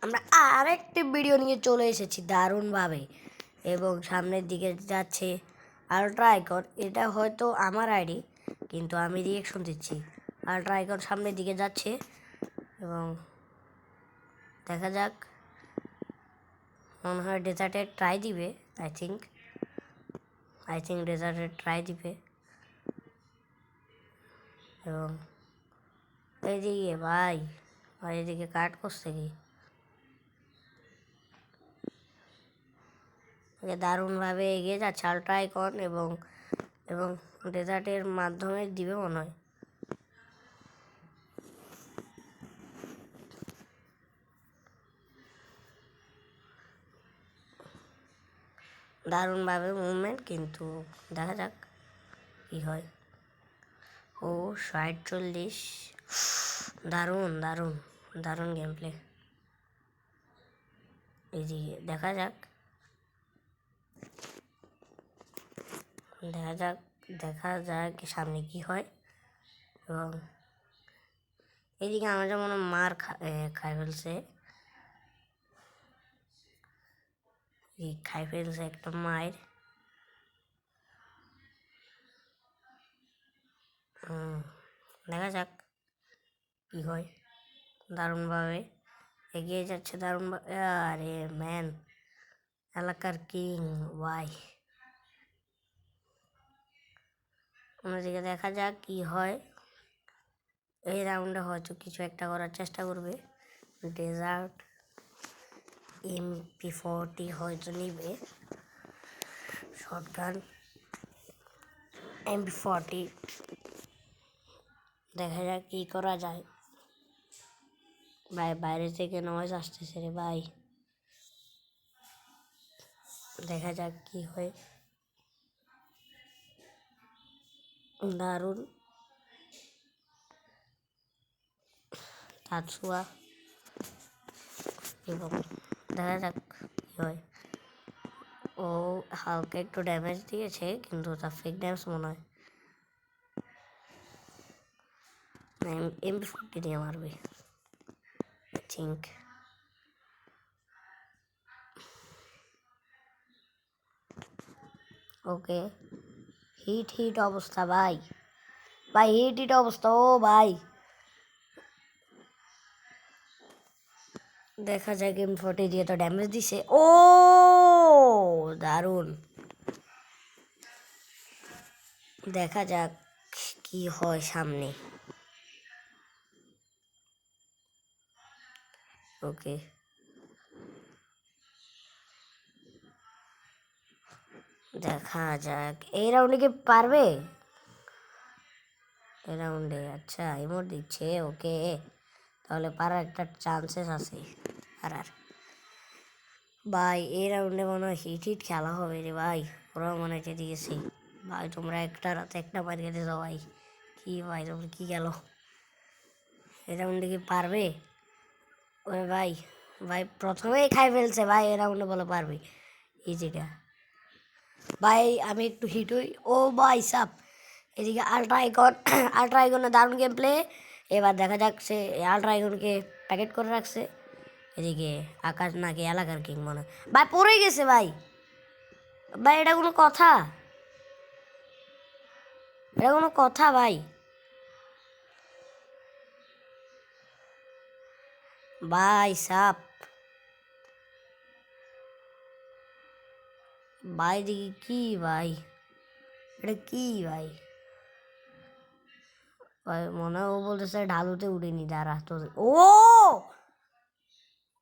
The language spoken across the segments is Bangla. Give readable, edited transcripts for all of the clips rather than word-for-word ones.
আমরা আরেকটি ভিডিও নিয়ে চলে এসেছি দারুণভাবে, এবং সামনের দিকে যাচ্ছে আলট্রা আইকন। এটা হয়তো আমার আইডি, কিন্তু আমি রিয়েকশন দিচ্ছি। আলট্রা আইকন সামনের দিকে যাচ্ছে এবং দেখা যাক, মনে হয় ডেজার্টে ট্রাই দিবে। আই থিঙ্ক ডেজার্টে ট্রাই দিবে। এবং এইদিকে ভাই এদিকে কাট করছে কি দারুণভাবে এগিয়ে যাচ্ছে আলট্রা আইকন, এবং এবং ডেজার্টের মাধ্যমে দিবে মনে হয়। দারুণভাবে মুভমেন্ট, কিন্তু দেখা যাক কি হয়। ও 47, দারুণ দারুণ দারুণ গেম প্লে। এদিকে দেখা যাক সামনে কি হয়। এবং এদিকে আমার যেমন মার খাই ফেলছে একটা মায়ের। দেখা যাক কি হয়। দারুণভাবে এগিয়ে যাচ্ছে, দারুণভাবে। আরে ম্যান, এলাকার কিং ওয়াই। অন্যদিকে দেখা যাক কি হয়। এই রাউন্ডে হয়তো কিছু একটা করার চেষ্টা করবে। ডেজার্ট MP40 হয়তো নিবে, শটগান MP40। দেখা যাক কি করা যায়। ভাই বাইরে থেকে নয়েজ আসতেছে রে ভাই, দেখা যাক কি হয়। দারুণ তাৎসুয়া, এবং দেখা যাক কি হয়। ও হালকা একটু ড্যামেজ দিয়েছে, কিন্তু তার ফেক ড্যামেজ মনে হয়। MP40 দিয়ে মারবে আই থিঙ্ক। ওকে, হিট অবস্থা ভাই, হিট অবস্থা। ও ভাই দেখা যায় MP40 দিয়ে তো ড্যামেজ দিছে। ও দারুণ, দেখা যাক কি হয় সামনে। ওকে, দেখা যাক এই রাউন্ডে কি পারবে। এই রাউন্ডে আচ্ছা ইমোট দিচ্ছে। ওকে, তাহলে পারার একটা চান্সেস আছে পারার। ভাই এই রাউন্ডে মনে হয় হিট খেলা হবে রে ভাই। ওরা মনে হচ্ছে দিয়েছে ভাই, তোমরা একটা রাতে একটা মার খেতে যাও ভাই। কি ভাই তোমরা কি গেল, এই রাউন্ডে কি পারবে। ওই ভাই প্রথমেই খাই ফেলছে ভাই, এই রাউন্ডে বলে পারবে ইজিটা। ভাই আমি একটু হিট হই। ও ভাই সাপ, এদিকে আলট্রা আইকন আলট্রা আইকনের দারুণ গেম প্লে। এবার দেখা যাক সে আলট্রা আইকনকে প্যাকেট করে রাখছে। এদিকে আকাশ নাকি এলাকার কিং মনে ভাই পড়ে গেছে ভাই। এটা কোনো কথা, ভাই। ভাই সাপ, ভাই দেখি কি ভাই, এটা কি ভাই। ভাই মনে হয় ও বলতেছে ঢালুতে উড়েনি, দাঁড়া তো। ও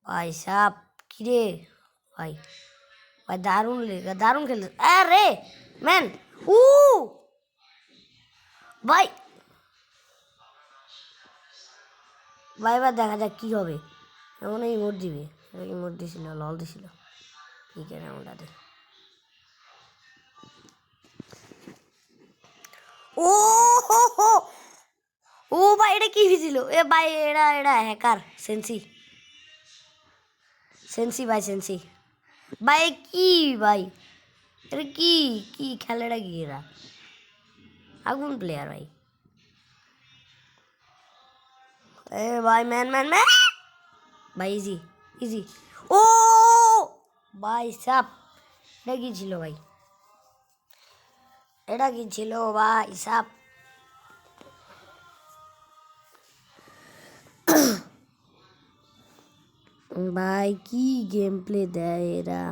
ভাই সাপ কিরে ভাই, দারুণ খেলতে। আরে ম্যান, উ ভাই এবার দেখা যাক কি হবে। এমন ইমোট দিবে, ইমোট দিছিল, লল দিছিল। ঠিক আছে ওটাতে। ও হো হো, ও ভাই এটা কি হয়েছিল। এ ভাই এটা হ্যাকার সেন্সি ভাই ভাই কি ভাই, এটা কি কি খেলাটা কি, এরা আগুন প্লেয়ার ভাই। এ ভাই ম্যান ভাই ইজি ইজি। ও ভাই সাপ, এটা কি ছিল ভাই? এটা কি ছিল ভাই সাপ? ভাই কি গেম প্লে দেয় এরা।